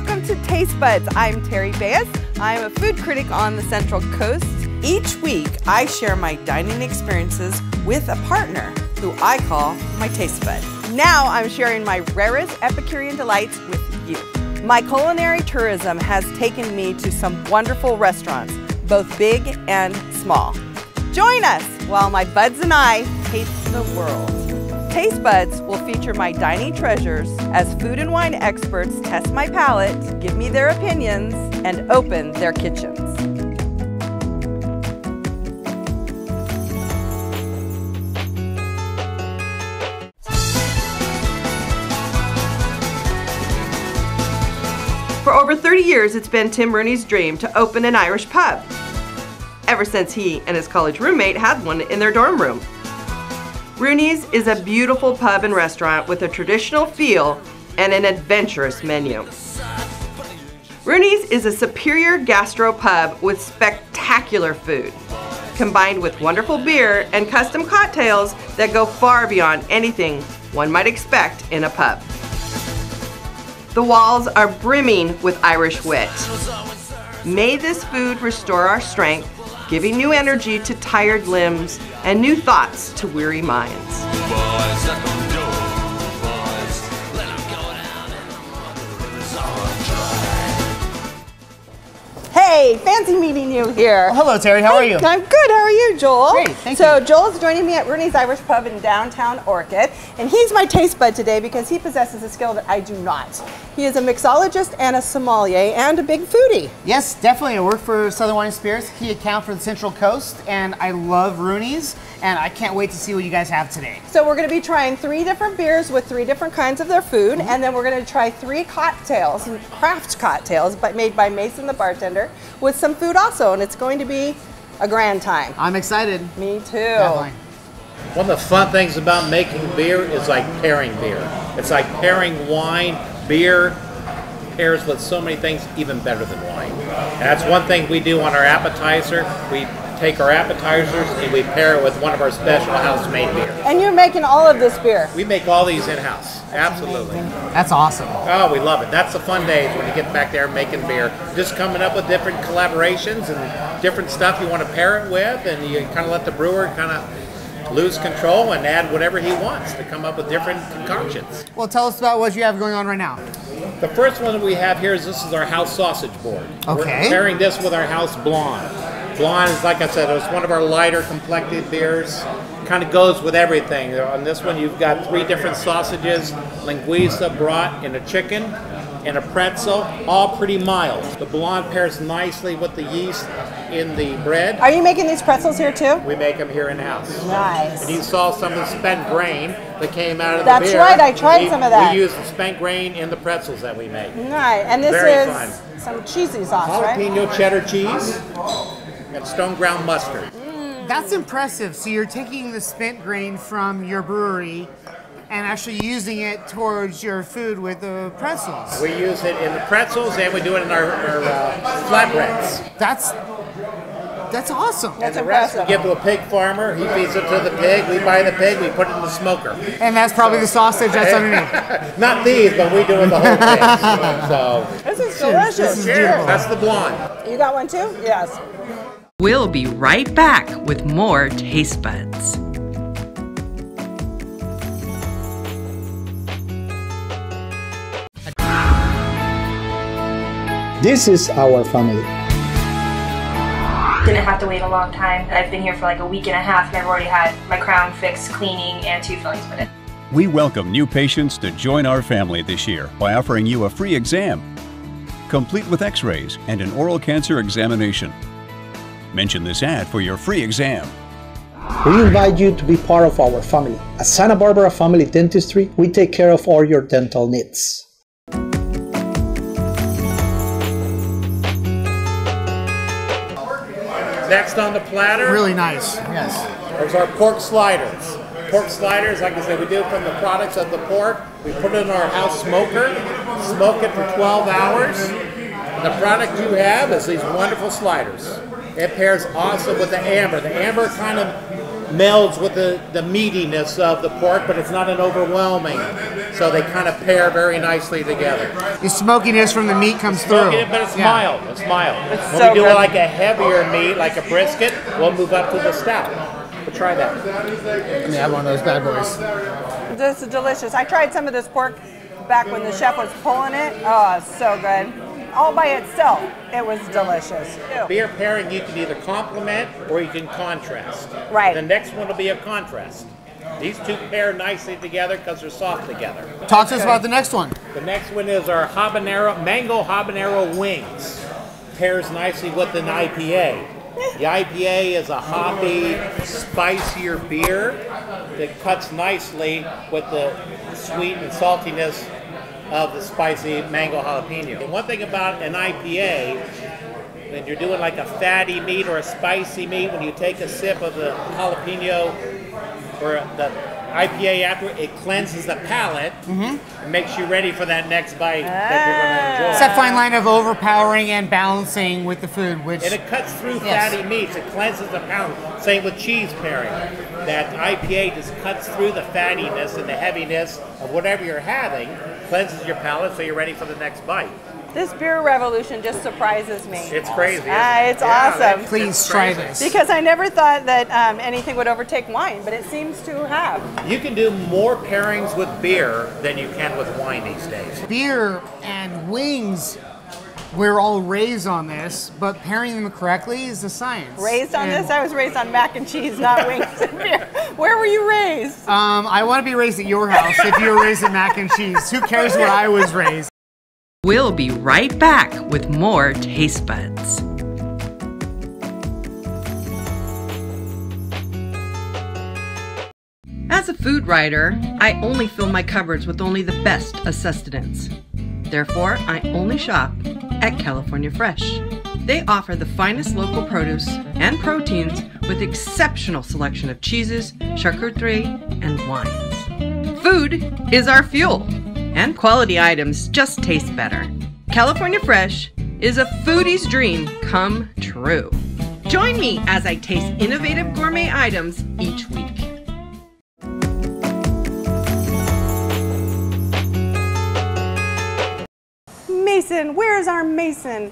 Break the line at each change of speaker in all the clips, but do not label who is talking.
welcome to Taste Buds. I'm Teri Bayus. I'm a food critic on the Central Coast. Each week, I share my dining experiences with a partner who I call my taste bud. Now I'm sharing my rarest Epicurean delights with you. My culinary tourism has taken me to some wonderful restaurants, both big and small. Join us while my buds and I taste the world. Taste Buds will feature my dining treasures as food and wine experts test my palate, give me their opinions, and open their kitchens. For over 30 years, it's been Tim Rooney's dream to open an Irish pub, ever since he and his college roommate had one in their dorm room. Rooney's is a beautiful pub and restaurant with a traditional feel and an adventurous menu. Rooney's is a superior gastro pub with spectacular food, combined with wonderful beer and custom cocktails that go far beyond anything one might expect in a pub. The walls are brimming with Irish wit. May this food restore our strength, giving new energy to tired limbs and new thoughts to weary minds. Hey, fancy meeting you here.
Well, hello, Teri. How are you?
I'm good. How are you, Joel?
Great, thank you.
So Joel's joining me at Rooney's Irish Pub in downtown Orchid, and he's my taste bud today because he possesses a skill that I do not. He is a mixologist and a sommelier and a big foodie.
Yes, definitely. I work for Southern Wine & Spirits, key account for the Central Coast, and I love Rooney's, and I can't wait to see what you guys have today.
So we're going to be trying 3 different beers with 3 different kinds of their food, and then we're going to try 3 cocktails, craft cocktails, but made by Mason the bartender, with some food also, and it's going to be a grand time.
I'm excited.
Me too.
Definitely.
One of the fun things about making beer is like pairing beer. It's like pairing wine, beer pairs with so many things even better than wine. And that's one thing we do on our appetizer. We take our appetizers and we pair it with one of our special house-made beer.
And you're making all of this beer?
We make all these in-house. Absolutely.
That's awesome.
Oh, we love it. That's the fun days when you get back there making beer. Just coming up with different collaborations and different stuff you want to pair it with, and you kind of let the brewer kind of lose control and add whatever he wants to come up with different concoctions.
Well, tell us about what you have going on right now.
The first one that we have here is this is our house sausage board.
Okay.
We're pairing this with our house blonde. Blonde is, like I said, it's one of our lighter complected beers. Kind of goes with everything. On this one, you've got 3 different sausages, linguiça, brat, and a chicken, and a pretzel, all pretty mild. The blonde pairs nicely with the yeast in the bread.
Are you making these pretzels here too?
We make them here in-house.
Nice.
And you saw some of the spent grain that came out of the
That's
beer.
right, I tried some of that.
We use the spent grain in the pretzels that we make.
Nice, and this
Very
is
fun.
some cheesy sauce, right?
Jalapeno cheddar cheese and stone ground mustard.
That's impressive. So you're taking the spent grain from your brewery and actually using it towards your food with the pretzels.
We use it in the pretzels and we do it in our flatbreads.
That's awesome.
That's
The rest we
impressive.
give to a pig farmer. He feeds it to the pig. We buy the pig. We put it in the smoker.
And that's probably the sausage that's underneath.
Not these, but we do it the whole thing. So
This is delicious.
This is
Cheers.
beautiful.
that's the blonde.
You got one too? Yes.
We'll be right back with more Taste Buds.
This is our family.
Didn't have to wait a long time. I've been here for like a week and a half and I've already had my crown fixed, cleaning, and 2 fillings put in.
We welcome new patients to join our family this year by offering you a free exam, complete with x-rays and an oral cancer examination. Mention this ad for your free exam.
We invite you to be part of our family. At Santa Barbara Family Dentistry, we take care of all your dental needs.
Next on the platter,
Really nice. Yes.
there's our pork sliders. Pork sliders, like I said, we do from the products of the pork. We put it in our house smoker, smoke it for 12 hours. And the product you have is these wonderful sliders. It pairs awesome with the amber. The amber kind of melds with the meatiness of the pork, but it's not an overwhelming. So they kind of pair very nicely together.
The smokiness from the meat comes through.
But it's mild. It's mild. When
so
we do
good.
like a heavier meat, like a brisket, we'll move up to the stout. But try that.
Let me have one of those bad boys.
This is delicious. I tried some of this pork back when the chef was pulling it. Oh, it's so good. All by itself, it was delicious.
Beer pairing, you can either complement or you can contrast.
Right.
The next one will be a contrast. These two pair nicely together because they're soft together.
Talk to us about the next one.
The next one is our mango habanero wings. Pairs nicely with an IPA. The IPA is a hoppy, spicier beer that cuts nicely with the sweet and saltiness of the spicy mango jalapeno. And one thing about an IPA, when you're doing like a fatty meat or a spicy meat, when you take a sip of the jalapeno or the IPA after, it cleanses the palate and makes you ready for that next bite that you're going to enjoy.
It's that fine line of overpowering and balancing with the food, which...
And it cuts through fatty meats. It cleanses the palate. Same with cheese pairing. That IPA just cuts through the fattiness and the heaviness of whatever you're having, cleanses your palate so you're ready for the next bite.
This beer revolution just surprises me.
It's crazy.
It's awesome.
Please try this.
Because I never thought that anything would overtake wine, but it seems to have.
You can do more pairings with beer than you can with wine these days.
Beer and wings, we're all raised on this, but pairing them correctly is the science.
Raised on this? I was raised on mac and cheese, not wings and beer. Where were you raised?
I want to be raised at your house if you were raised in mac and cheese. Who cares where I was raised?
We'll be right back with more Taste Buds. As a food writer, I only fill my cupboards with only the best of sustenance. Therefore, I only shop at California Fresh. They offer the finest local produce and proteins with exceptional selection of cheeses, charcuterie, and wines. Food is our fuel, and quality items just taste better. California Fresh is a foodie's dream come true. Join me as I taste innovative gourmet items each week.
Mason, where's our Mason?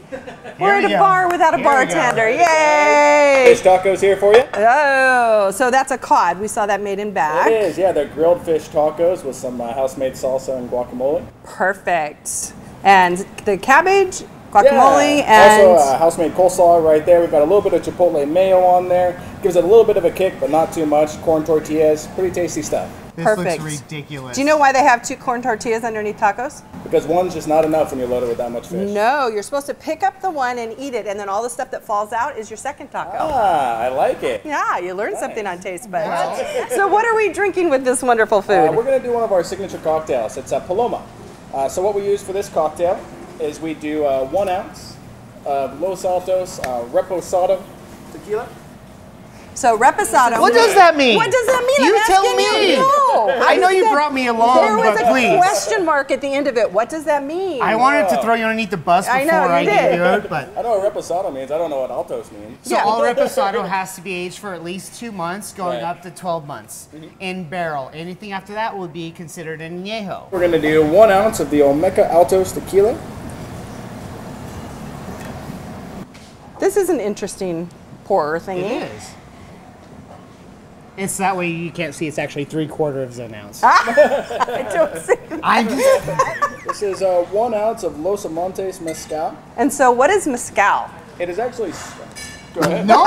We're at a bar without a bartender. Yay!
Fish tacos here for you.
Oh, so that's a cod. We saw that made in back.
It is, yeah. They're grilled fish tacos with some house-made salsa and guacamole.
Perfect. And the cabbage, guacamole,
yeah.
and...
Also house-made coleslaw right there. We've got a little bit of chipotle mayo on there. Gives it a little bit of a kick, but not too much. Corn tortillas, pretty tasty stuff.
This
Perfect.
looks ridiculous.
Do you know why they have 2 corn tortillas underneath tacos?
Because one's just not enough when you're loaded with that much fish.
No, you're supposed to pick up the one and eat it, and then all the stuff that falls out is your second taco.
Ah, I like it.
Yeah, you learned something on Taste Buds. So what are we drinking with this wonderful food?
We're going to do one of our signature cocktails. It's a Paloma. So what we use for this cocktail is we do 1 ounce of Los Altos Reposado tequila.
So reposado.
What does that mean?
What does that mean?
You
I'm
tell
asking
me.
You. No.
I know you brought me along,
there was
but
a
please.
question mark at the end of it. What does that mean?
I wanted to throw you underneath the bus before I gave you it, but...
I know what reposado means. I don't know what Altos means.
So all reposado has to be aged for at least 2 months, going up to 12 months in barrel. Anything after that would be considered an añejo.
We're going to do 1 ounce of the Olmeca Altos tequila.
This is an interesting pour thingy.
It is. It's that way you can't see it's actually 3/4 of an ounce.
I don't see that.
This is 1 ounce of Los Amontes Mezcal.
And so what is mezcal?
It is actually... Go ahead.
No!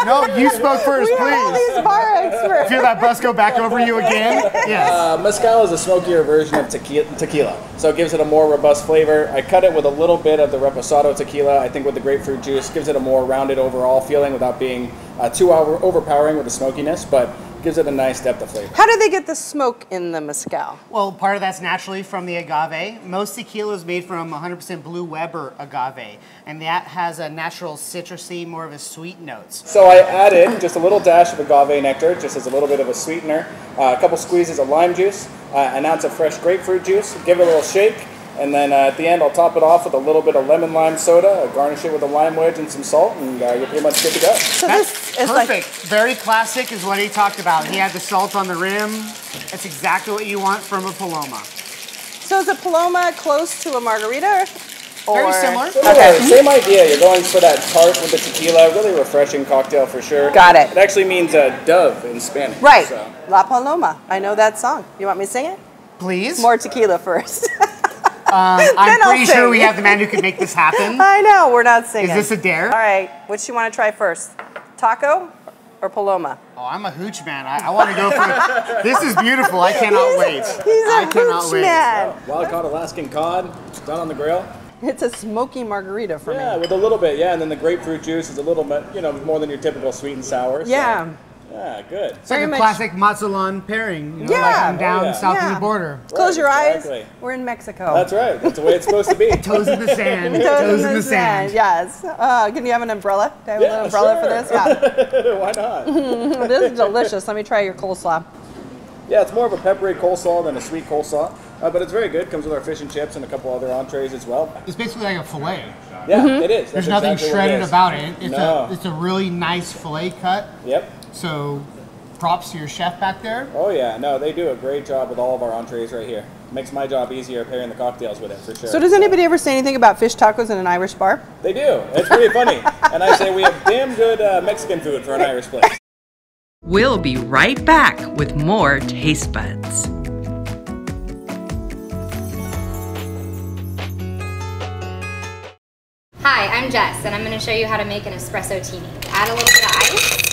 No, you spoke first,
We
please.
have all these bar experts.
Feel that bus go back over you again? Yes.
Mezcal is a smokier version of tequila, so it gives it a more robust flavor. I cut it with a little bit of the Reposado tequila. I think with the grapefruit juice, gives it a more rounded overall feeling without being too overpowering with the smokiness, but gives it a nice depth of flavor.
How do they get the smoke in the mezcal?
Well, part of that's naturally from the agave. Most tequila is made from 100% Blue Weber agave, and that has a natural citrusy, more of a sweet notes.
So I added just a little dash of agave nectar, just as a little bit of a sweetener, a couple squeezes of lime juice, an ounce of fresh grapefruit juice, give it a little shake, And then at the end, I'll top it off with a little bit of lemon lime soda, garnish it with a lime wedge and some salt, and you're pretty much good to go.
So this is perfect. Very classic is what he talked about. He had the salt on the rim. That's exactly what you want from a Paloma.
So is a Paloma close to a margarita? Or?
Very similar.
Okay. Same idea. You're going for that tart with the tequila. Really refreshing cocktail for sure.
Got it.
It actually means dove in Spanish.
Right.
So.
La Paloma. I know that song. You want me to sing it?
Please.
More tequila first.
I'm pretty sure we have the man who can make this happen.
I know. We're not singing.
Is this a dare?
All right. Which you want to try first? Taco or Paloma?
Oh, I'm a hooch man. I want to go for it. This is beautiful. I cannot wait.
He's a hooch man.
Wild caught Alaskan cod, done on the grill.
It's a smoky margarita for me.
Yeah, with a little bit, and then the grapefruit juice is a little bit, more than your typical sweet and sour. So.
Yeah.
Yeah, good.
It's like a classic mozzarella pairing, like I'm down south of the border.
Close your eyes. We're in Mexico.
That's right. That's the way it's supposed to be.
Toes in the sand. Toes in the sand.
Yes. Can you have an umbrella? Do I have an umbrella for this? Yeah.
Why not?
This is delicious. Let me try your coleslaw.
Yeah, it's more of a peppery coleslaw than a sweet coleslaw, but it's very good. Comes with our fish and chips and a couple other entrees as well.
It's basically like a fillet.
Yeah, it is.
There's nothing shredded about it. It's a really nice fillet cut.
Yep.
So, props to your chef back there.
Oh yeah, no, they do a great job with all of our entrees right here. Makes my job easier pairing the cocktails with it, for sure.
So does anybody ever say anything about fish tacos in an Irish bar?
They do. It's pretty funny. And I say we have damn good Mexican food for an Irish place.
We'll be right back with more Taste Buds.
Hi, I'm Jess, and I'm going to show you how to make an espresso tini. Add a little bit of ice,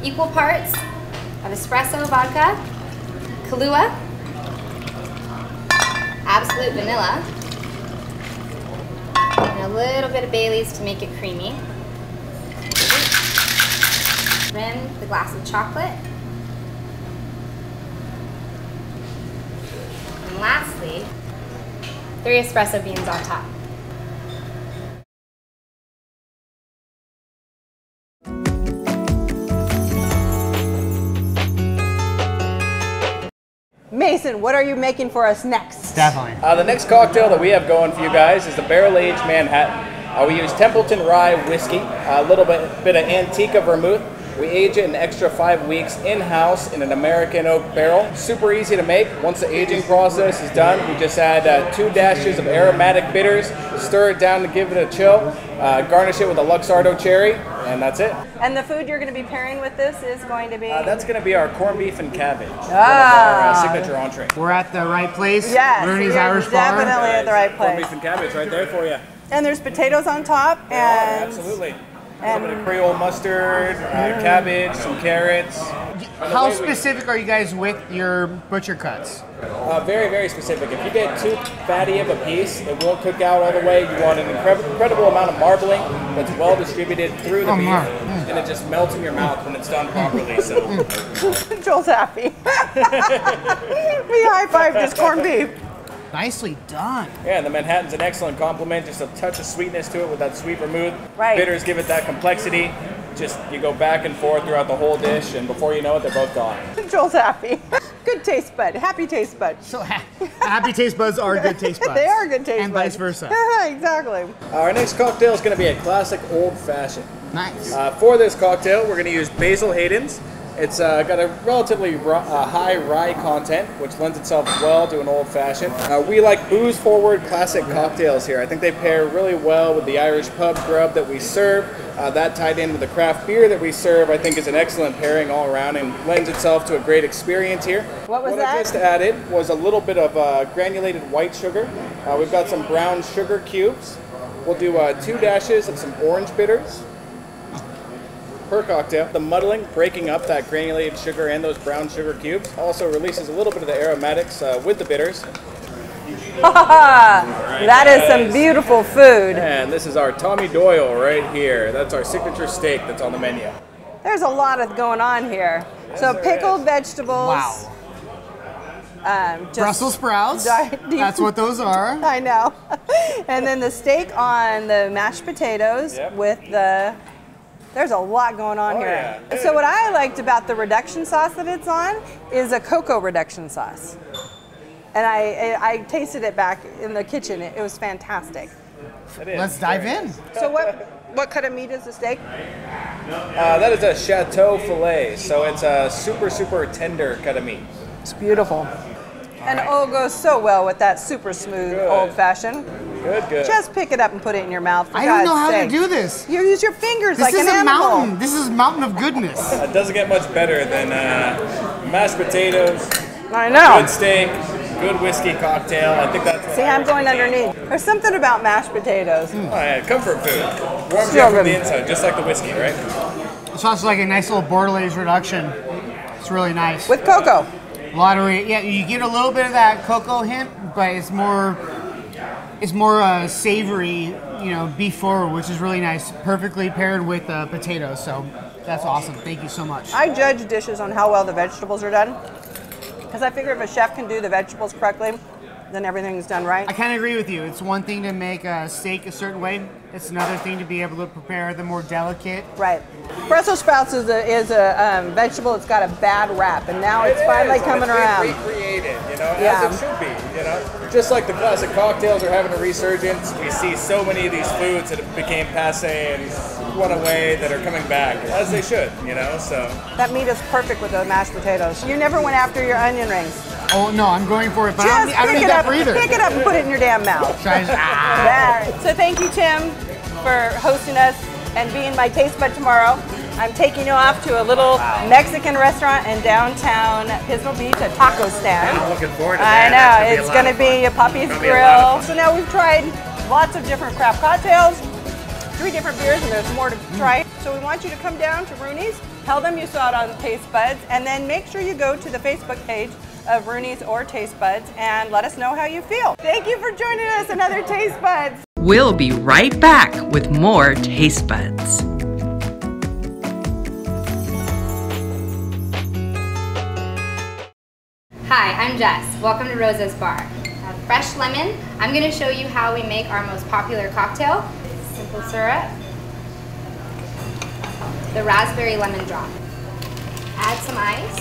equal parts of espresso vodka, Kahlua, Absolute vanilla, and a little bit of Bailey's to make it creamy. Rim the glass with chocolate. And lastly, 3 espresso beans on top.
Mason, what are you making for us next?
Definitely.
The next cocktail that we have going for you guys is the Barrel-Aged Manhattan. We use Templeton Rye whiskey, a little bit of Antica vermouth. We age it an extra 5 weeks in-house in an American oak barrel. Super easy to make. Once the aging process is done, we just add 2 dashes of aromatic bitters, stir it down to give it a chill, garnish it with a Luxardo cherry, and that's it.
And the food you're going to be pairing with this is going to be?
That's going to be our corned beef and cabbage, one of our signature entree.
We're at the right place.
Yes,
Rooney's
you're
Irish Bar.
definitely at the right place.
Corned beef and cabbage right there for you.
And there's potatoes on top. And
absolutely. A little bit of Creole mustard, cabbage, some carrots.
How specific are you guys with your butcher cuts?
Very, very specific. If you get too fatty of a piece, it won't cook out all the way. You want an incredible amount of marbling that's well distributed through the beef, and it just melts in your mouth when it's done properly. So
Joel's happy. We high-fived this corned beef.
Nicely done.
Yeah, and the Manhattan's an excellent complement. Just a touch of sweetness to it with that sweet vermouth.
Right.
Bitters give it that complexity. Just you go back and forth throughout the whole dish, and before you know it, they're both gone.
Joel's happy. Good taste bud. Happy taste bud.
So happy taste buds are good taste buds.
They are good taste
and
buds.
vice versa.
Exactly.
Our next cocktail is going to be a classic old fashioned.
Nice.
For this cocktail, we're going to use Basil Hayden's. It's got a relatively high rye content, which lends itself well to an old-fashioned. We like booze-forward classic cocktails here. I think they pair really well with the Irish pub grub that we serve. That tied in with the craft beer that we serve, I think is an excellent pairing all around and lends itself to a great experience here.
What was that?
What I just added was a little bit of granulated white sugar. We've got some brown sugar cubes. We'll do 2 dashes of some orange bitters per cocktail. The muddling, breaking up that granulated sugar and those brown sugar cubes, also releases a little bit of the aromatics with the bitters.
That is some beautiful food.
And this is our Tommy Doyle right here. That's our signature steak that's on the menu.
There's a lot of going on here. So pickled vegetables.
Wow. Brussels sprouts. That's what those are.
I know. And then the steak on the mashed potatoes with the... There's a lot going on here.
Yeah.
So what I liked about the reduction sauce that it's on is a cocoa reduction sauce. And I tasted it back in the kitchen. It was fantastic.
Let's dive in.
So what cut of meat is the steak?
That is a chateau filet, so it's a super tender cut of meat.
It's beautiful. And oh, it goes so well with that super smooth old fashioned.
Good.
Just pick it up and put it in your mouth.
I don't know how to do this.
You use your fingers
This
like
is
an
a
animal.
mountain. This is a mountain of goodness.
It doesn't get much better than mashed potatoes,
I know.
good steak, good whiskey cocktail. I think that's.
See, I'm going underneath. There's something about mashed potatoes.
Oh, yeah, comfort food. Warms you
So
up from
good.
the inside, just like the whiskey, right?
It's also like a nice little Bordelaise reduction. It's really nice.
With cocoa.
Lottery, yeah, you get a little bit of that cocoa hint, but it's more savory, beef forward, which is really nice. Perfectly paired with potatoes, so that's awesome. Thank you so much.
I judge dishes on how well the vegetables are done. Because I figure if a chef can do the vegetables correctly, then everything's done right.
I kind of agree with you. It's one thing to make a steak a certain way. It's another thing to be able to prepare the more delicate.
Right. Brussels sprouts is a vegetable that's got a bad rap, and now it's finally coming around.
Recreated, as it should be, Just like the classic cocktails are having a resurgence, we see so many of these foods that became passé and went away that are coming back, as they should, so.
That meat is perfect with the mashed potatoes. You never went after your onion rings.
Oh, no, I'm going for it, but
Just
I don't
pick
need
it
that
up,
for either.
pick it up and put it in your damn mouth. There. So thank you, Tim, for hosting us and being my taste bud tomorrow. I'm taking you off to a little Mexican restaurant in downtown Pismo Beach, a taco stand.
I'm looking forward to
I
that.
know, it's going to be a Papi's Grill. So now we've tried lots of different craft cocktails, 3 different beers, and there's more to try. So we want you to come down to Rooney's, tell them you saw it on Taste Buds, and then make sure you go to the Facebook page of Rooney's or Taste Buds and let us know how you feel. Thank you for joining us, another Taste Buds.
We'll be right back with more Taste Buds.
Hi, I'm Jess. Welcome to Rosa's Bar. I have fresh lemon. I'm going to show you how we make our most popular cocktail. Simple syrup. The raspberry lemon drop. Add some ice.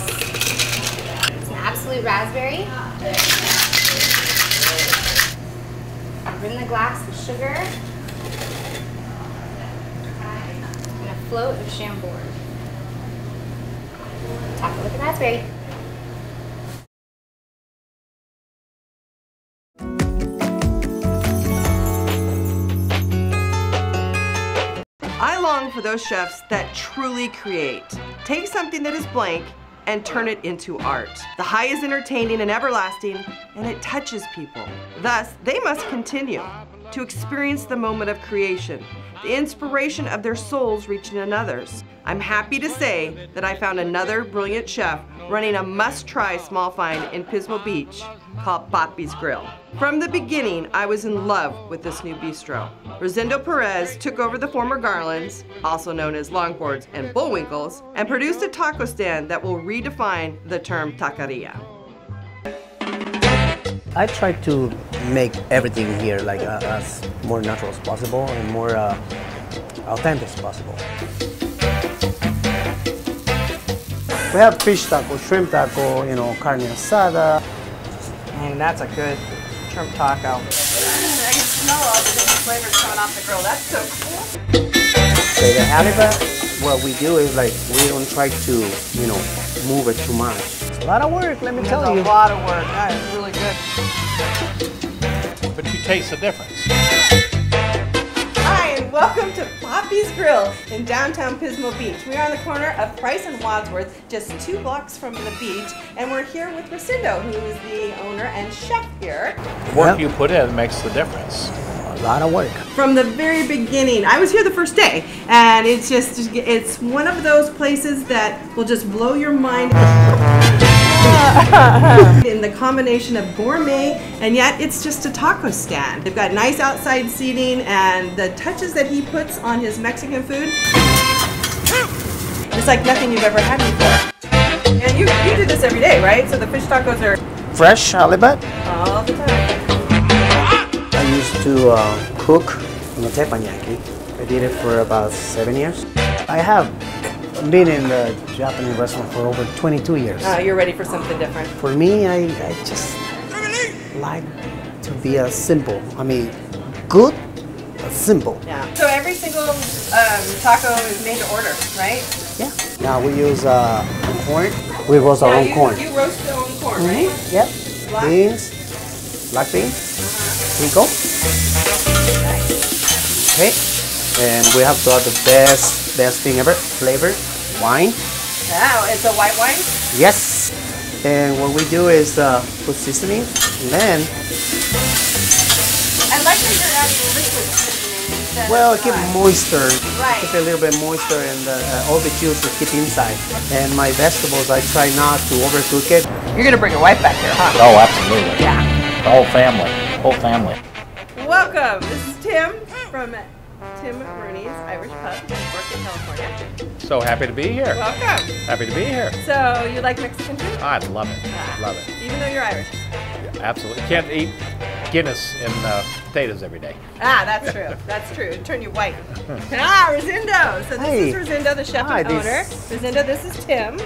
It's an absolute raspberry. Rim the glass with sugar. And a float of Chambord. Top it with the raspberry.
I long for those chefs that truly create. Take something that is blank and turn it into art. The high is entertaining and everlasting, and it touches people. Thus, they must continue to experience the moment of creation, the inspiration of their souls reaching another's. I'm happy to say that I found another brilliant chef running a must-try small find in Pismo Beach called Papi's Grill. From the beginning, I was in love with this new bistro. Rosendo Perez took over the former Garlands, also known as Longboards and Bullwinkles, and produced a taco stand that will redefine the term taqueria.
I try to make everything here like as more natural as possible and more authentic as possible. We have fish taco, shrimp taco, carne asada.
And that's a good shrimp taco. I can smell all the different flavors coming off the grill. That's so cool.
Okay, the halibut, what we do is like we don't try to, move it too much. It's a lot of work, let me tell you.
It's a lot of work. That is really good.
But you taste the difference.
Hi, and welcome to Papi's Grill in downtown Pismo Beach. We are on the corner of Price and Wadsworth, just 2 blocks from the beach, and we're here with Rosendo, who is the owner and chef here.
The work you put in makes the difference.
A lot of work.
From the very beginning, I was here the first day, and it's one of those places that will just blow your mind. In the combination of gourmet, and yet it's just a taco stand. They've got nice outside seating, and the touches that he puts on his Mexican food, it's like nothing you've ever had before. And you do this every day, right? So the fish tacos are
Fresh halibut.
all the time.
I used to cook in a teppanyaki. I did it for about 7 years. I have been in the Japanese restaurant for over 22 years.
You're ready for something different.
For me, I just like to be simple. I mean, good, but simple.
Yeah. So every single taco is made to order, right?
Yeah. Now we use corn. We roast our own corn.
You roast your own corn, right?
Yep. Beans, black beans, pico. Okay. And we have to add the best thing ever, flavor, wine.
Wow, it's a white wine?
Yes. And what we do is put seasoning, and then.
I like that you're adding liquid seasoning instead
Well,
of
keep
dry.
moisture,
Right.
keep a little bit moisture, and all the juice to keep inside. And my vegetables, I try not to overcook it.
You're gonna bring your wife back here, huh?
Oh, absolutely.
Yeah.
The whole family. Whole family.
Welcome. This is Tim from Tim Rooney's Irish Pub in Berkeley, California.
So happy to be here.
Welcome.
Happy to be here.
So, you like Mexican food?
I love it. Love it.
Even though you're Irish.
Absolutely. Can't eat Guinness and potatoes every day.
Ah, that's true. That's true. It'd turn you white. Rosindo. So this is Rosindo, the chef and owner. Rosindo, this is Tim.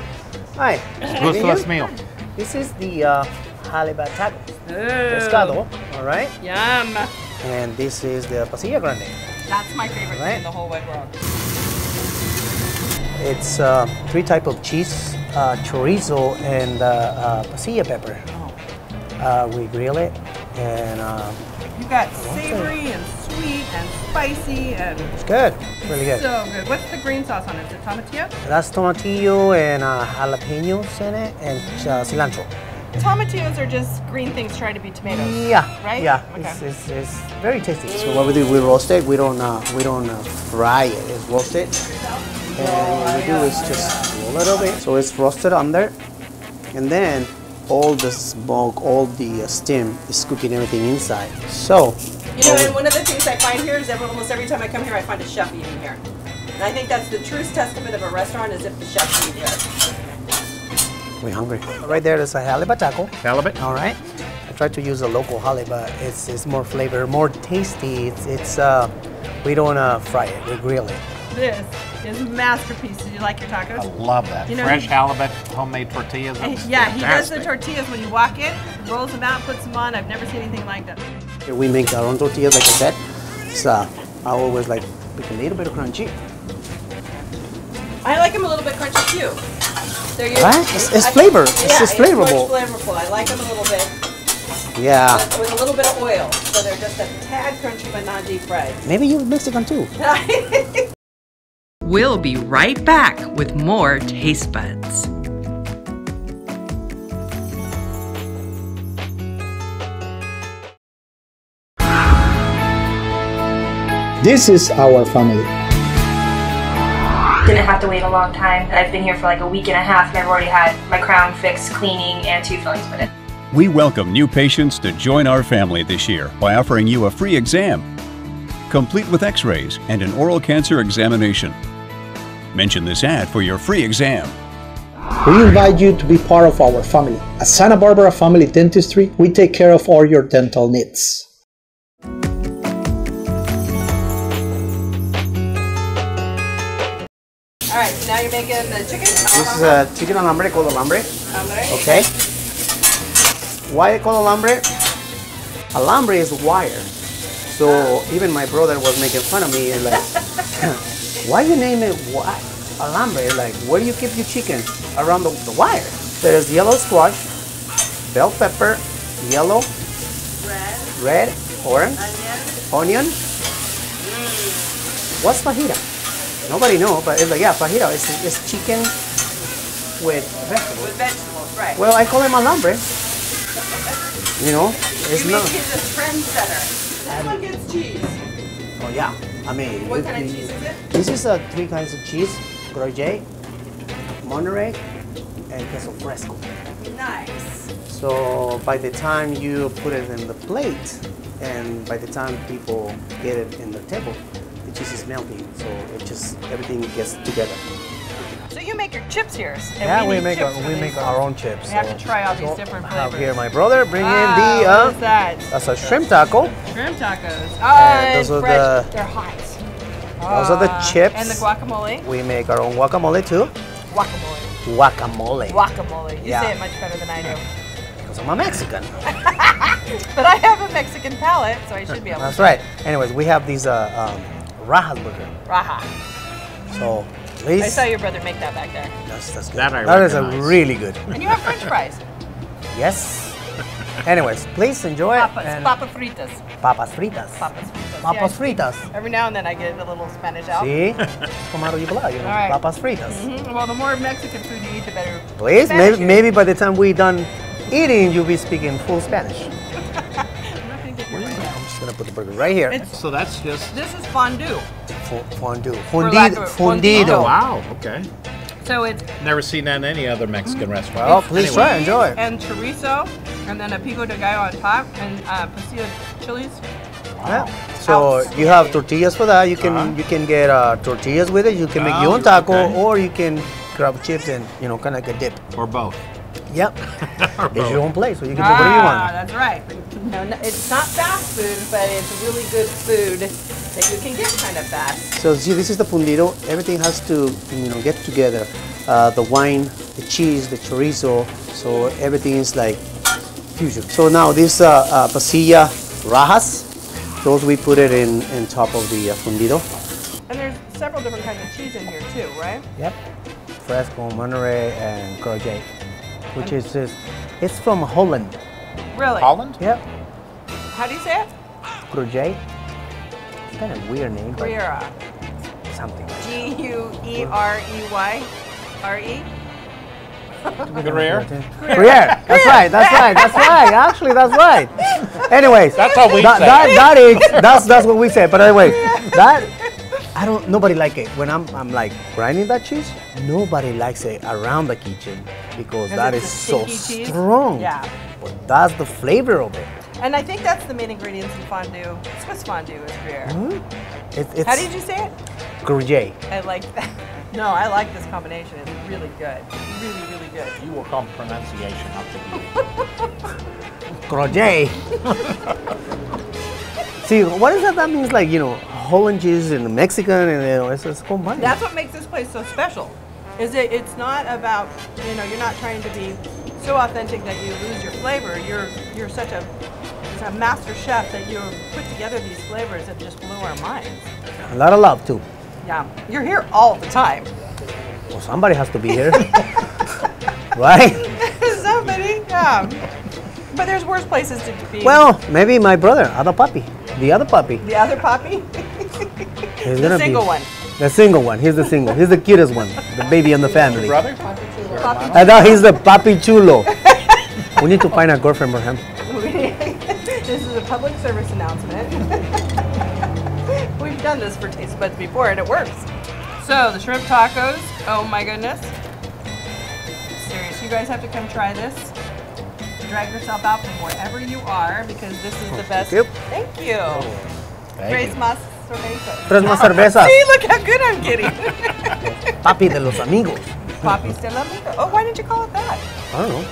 Hi.
Gustless meal.
This is the halibut taco. Pescado, all right?
Yum.
And this is the pasilla grande.
That's my favorite thing in the whole wide world.
It's 3 types of cheese, chorizo, and pasilla pepper. We grill it, and
You got savory and sweet and spicy and
it's good. Really good.
so good. What's the green sauce on it? Is it tomatillo?
That's tomatillo and jalapenos in it, and cilantro.
Tomatillos are just green things trying to be tomatoes.
Yeah,
Right?
yeah.
Okay.
It's very tasty. So what we do, we roast it. We don't fry it. It's roasted. And what we do is just roll it over. So it's roasted under, and then all the smoke, all the steam is cooking everything inside. So
You know, and one of the things I find here is that almost every time I come here, I find a chef eating here. And I think that's the truest testament of a restaurant is if the chefs eat here.
we're hungry. Right there is a halibut taco.
Halibut.
All right. I try to use a local halibut. It's more flavor, more tasty. It's we don't fry it. We grill it.
This is a masterpiece. Did you like your tacos?
I love that.
You know,
Fresh halibut, homemade tortillas. That's
Yeah, he does the
fantastic.
tortillas when you walk in, rolls them out, puts them on. I've never seen anything like that.
We make our own tortillas, like I said. It's I always like with a little bit of crunchy.
I like them a little bit crunchy too. They're
Right? It's flavor. It's just flavorful.
It's much flavorful. I like them a little bit.
Yeah.
With a little bit of oil, so they're just a tad crunchy but not deep fried.
Maybe you're Mexican too.
We'll be right back with more Taste Buds.
This is our family.
Didn't have to wait a long time. I've been here for like a week and a half and I've already had my crown fixed, cleaning, and 2 fillings put in.
We welcome new patients to join our family this year by offering you a free exam, complete with x-rays and an oral cancer examination. Mention this ad for your free exam.
We invite you to be part of our family. At Santa Barbara Family Dentistry, we take care of all your dental needs.
All right, so now you're making the chicken.
This is a chicken alambre called alambre.
Alambre.
Okay. Why called alambre? Alambre is wire. So even my brother was making fun of me, like, why you name it alambre? Like, where do you keep your chicken? Around the wire. There's yellow squash, bell pepper, yellow, red, orange, onion. What's fajita? Nobody knows, but it's like, yeah, fajita. It's chicken with vegetables.
With vegetables, right.
Well, I call him alambre. You know, it's
You
not.
make it a trendsetter. This one gets cheese.
Oh yeah, I mean.
What kind of cheese is it?
This is 3 kinds of cheese: Gruyere, Monterey, and queso fresco.
Nice.
So by the time you put it in the plate, and by the time people get it in the table, the cheese is melting. So it just everything gets together.
So you make your chips here. And
Yeah, we
need
make
chips for
we
these.
make our own chips.
We have to try all these different
I have
flavors.
here my brother bring in
What
the
is that?
that's a shrimp taco.
Shrimp tacos.
And those are
fresh.
the-
They're hot.
Those are the chips.
And the guacamole.
We make our own guacamole too.
Guacamole.
Guacamole.
Guacamole. You
Yeah.
say it much better than I do.
Because I'm a Mexican.
But I have a Mexican palate, so I should be able to.
That's right. Anyways, we have these rajas burger.
Raja.
So, please.
I saw your brother make that back there.
That's good.
That
is a really good.
And you have French fries.
Yes. Anyways, please enjoy it.
Papas, papa fritas.
Papas fritas.
Papas fritas.
Papas fritas.
Every now and then I get a little Spanish out.
See? Como you know,
right.
papas fritas.
Well, the more Mexican food you eat, the better.
Please, maybe by the time we're done eating, you'll be speaking full Spanish. I'm just gonna put the burger right here.
So that's just.
This is fondue.
Fondue.
Fundido.
Wow. Okay.
So it's
Never seen that in any other Mexican restaurant.
Well, please try, enjoy.
And chorizo, and then a pico de gallo on top, and pasilla chilies.
Yeah. So you have tortillas for that. You can get tortillas with it. You can make your own taco, or you can grab chips and kind of like a dip.
Or both.
Yep. It's your own place, so you can do whatever you want.
That's right. No, it's not fast food, but it's really good food that you can get kind of fast.
So see, this is the fundido. Everything has to get together. The wine, the cheese, the chorizo. So everything is like fusion. So now this pasilla rajas, those we put it in top of the fundido.
And there's several different kinds of cheese in here too, right?
Yep. Fresco, Monterey, and Crozet, which is it's from Holland.
Really?
Holland?
Yep.
How do you say it?
Crozet. It's kind of a weird name.
Gruyere.
Something like
Guerere?
Gruyere?
Gruyere. That's right. Actually, that's right. Anyways,
that's how we say
that's what we say. But anyway, nobody like it. When I'm like grinding that cheese, nobody likes it around the kitchen because that is so strong.
Yeah.
But that's the flavor of it.
And I think that's the main ingredients in fondue. Swiss fondue is Gruyere.
Mm-hmm.
How did you say it?
Gruyere.
I like that. No, I like this combination. It's really good. Really, really good.
You will come pronunciation up to you.
Gruyere. See, what is that? That means like, Holland cheese and Mexican and it's combined.
That's what makes this place so special. Is it's not about, you're not trying to be so authentic that you lose your flavor. You're such a master chef that you put together these flavors that just blew our minds.
A lot of love too.
Yeah, you're here all the time.
Well, somebody has to be here, right?
Somebody, yeah. But there's worse places to be.
Well, maybe my brother, the other Papi.
The other Papi? The single one.
The single one. He's the single. He's the cutest one. The baby in the family.
Your brother?
I thought he's the Papi Chulo. We need to find a girlfriend for him.
This is a public service announcement. We've done this for Taste Buds before and it works. So the shrimp tacos, oh my goodness. Serious, you guys have to come try this. Drag yourself out from wherever you are because this is the best. Thank you. Tres más cervezas.
Tres más cervezas.
See, look how good I'm getting.
Papi de los amigos.
Papi de los amigos. Oh, why didn't you call it that?
I don't know.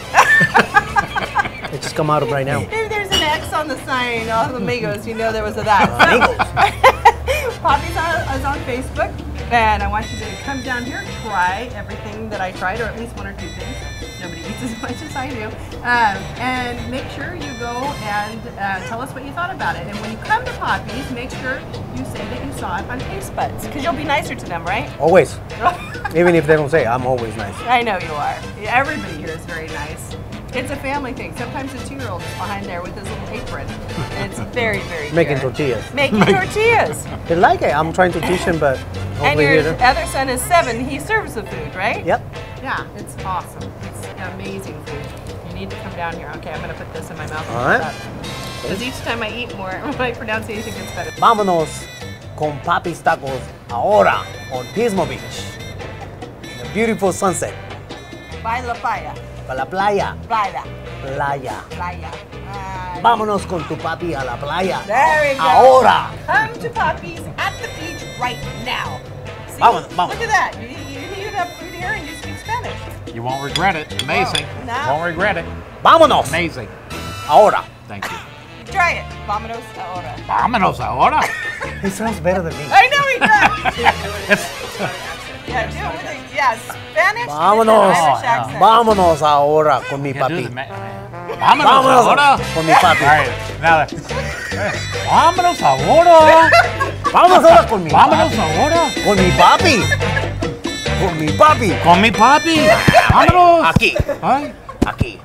It just come out of right now.
If there's an X on the sign, all the amigos, you know there was a that.
Amigos.
Papi's is on Facebook, and I want you to come down here, try everything that I tried, or at least one or two things. Nobody eats as much as I do. And make sure you go and tell us what you thought about it. And when you come to Papi's, make sure you say that you saw it on Taste Buds, because you'll be nicer to them, right?
Always. Even if they don't say, I'm always nice.
I know you are. Everybody here is very nice. It's a family thing. Sometimes the 2-year-old is behind there with his little apron. And it's very, very
Making
cute.
tortillas.
Making tortillas.
They like it. I'm trying to teach him, but
and your other son is 7. He serves the food, right?
Yep.
Yeah, it's awesome. It's amazing food. You need to come down here. Okay, I'm going to put this in my mouth.
All right.
Because each time I eat more, my pronunciation gets better.
Vámonos con Papi's Tacos ahora on Pismo Beach. The beautiful sunset.
By la playa.
Para la playa.
Playa.
Playa.
Playa.
Vámonos con tu papi a la playa.
There we go.
Ahora.
Come to Papi's at the beach right now. See?
Vámonos.
Look at that. You heated up food here and you speak Spanish.
You won't regret it. Amazing.
Oh, no.
Won't regret it.
Vámonos.
Amazing.
Ahora.
Thank you.
Try it. Vámonos ahora.
Vámonos ahora.
He sounds better than me.
I know he does. Yeah, do it with it. Yeah, Spanish.
Vámonos.
Irish accent.
Vámonos ahora con mi
Yeah, do
papi.
the Vámonos ahora.
Con mi papi.
All right, now, vámonos ahora.
Vámonos ahora con mi
Vámonos
papi.
ahora.
Con mi papi. Con mi papi.
Con mi papi. Vámonos.
Aquí.
Ay.
Aquí.